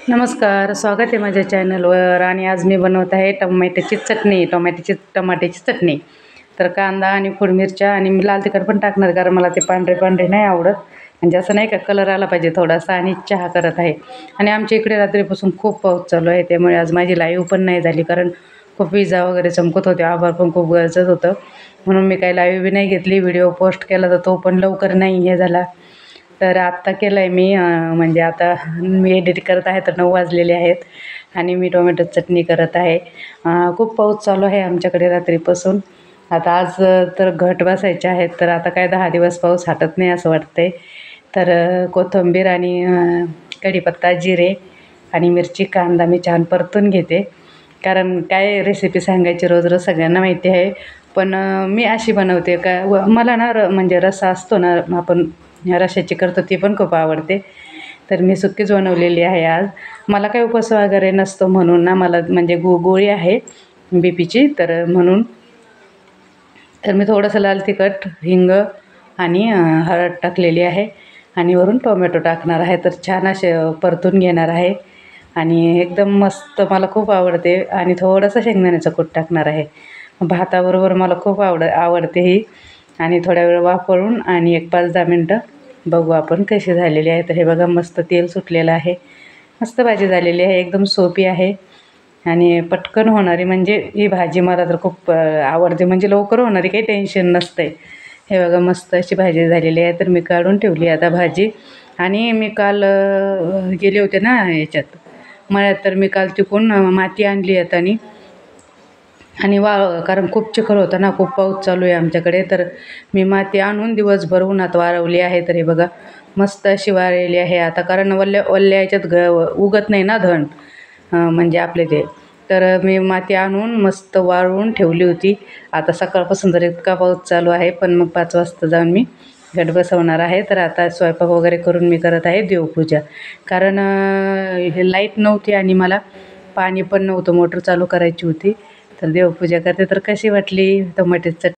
नमस्कार, स्वागत आहे माझ्या चॅनलवर. आणि आज मी बनवत आहे टमाट्याची चटणी. तर कांदा आणि फूड मिरच्या आणि मी लाल तिखट पण टाकणार, कारण मला ते पांढरे पांढरे नाही आवडत. म्हणजे असं नाही का, कलर आला पाहिजे थोडासा. आणि चहा करत आहे. आणि आमच्या इकडे रात्रीपासून खूप पाऊस चालू आहे, त्यामुळे आज माझी लाईव्ह पण नाही झाली, कारण खूप विजा वगैरे चमकत होते, आभाळ पण खूप गरजत होतं. म्हणून मी काही लाईव्ह बी नाही घेतली. व्हिडिओ पोस्ट केला तर तो पण लवकर नाही हे झाला. तर आत्ता केलं आहे मी, म्हणजे आता मी एडिट करत आहे तर 9 वाजलेले आहेत. आणि मी टोमॅटो चटणी करत आहे. खूप पाऊस चालू आहे आमच्याकडे रात्रीपासून. आता आज तर घट बसायचे आहेत, तर आता काय 10 दिवस पाऊस हटत नाही असं वाटतंय. तर कोथिंबीर आणि कढीपत्ता, जिरे आणि मिरची, कांदा मी छान परतून घेते. कारण काय रेसिपी सांगायची रोज रोज सगळ्यांना माहिती आहे, पण मी अशी बनवते का मला ना म्हणजे रस्सा असतो ना, आपण रश्श्याची करतो, ती पण खूप आवडते. तर मी सुक्कीच बनवलेली आहे आज. मला काही उपवास वगैरे नसतो म्हणून ना, मला म्हणजे गोळी आहे बीपीची, तर म्हणून तर मी थोडंसं लाल तिखट, हिंग आणि हळद टाकलेली आहे. आणि वरून टोमॅटो टाकणार आहे. तर छान असे परतून घेणार आहे. आणि एकदम मस्त मला खूप आवडते. आणि थोडंसं शेंगदाण्याचं कूट टाकणार आहे. भाताबरोबर मला खूप आवडते ही. आणि थोड्या वेळ वाफवून आणि एक 5-10 मिनटं बघू आपण कशी झालेली आहे. तर हे बघा, मस्त तेल सुटलेलं आहे, मस्त भाजी झालेली आहे, एकदम सोपी आहे आणि पटकन होणारी. म्हणजे ही भाजी मला तर खूप आवडते, म्हणजे लवकर होणारी, काही टेन्शन नसतं आहे. हे बघा, मस्त अशी भाजी झालेली आहे. तर मी काढून ठेवली आता भाजी. आणि मी काल गेले होते ना याच्यात मळ्यात, तर मी काल तिकडून माती आणली आहेत. आणि कारण खूप चिखल होता ना, खूप पाऊस चालू आहे आमच्याकडे. तर मी माती आणून दिवसभर उन्हात वाळवली आहे. तर हे बघा, मस्त अशी वाळलेली आहे आता, कारण वल्ल्या याच्यात उगत नाही ना धण, म्हणजे आपले ते. तर मी माती आणून मस्त वाळवून ठेवली होती. आता सकाळपासून तर इतका पाऊस चालू आहे, पण मग 5 वाजता जाऊन मी घट बसवणार आहे. तर आता स्वयंपाक वगैरे करून मी करत आहे देवपूजा. कारण हे लाईट नव्हती आणि मला पाणी पण नव्हतं, मोटर चालू करायची होती. तर देवपूजा करते. तर कशी वाटली टोमॅटोची चटणी?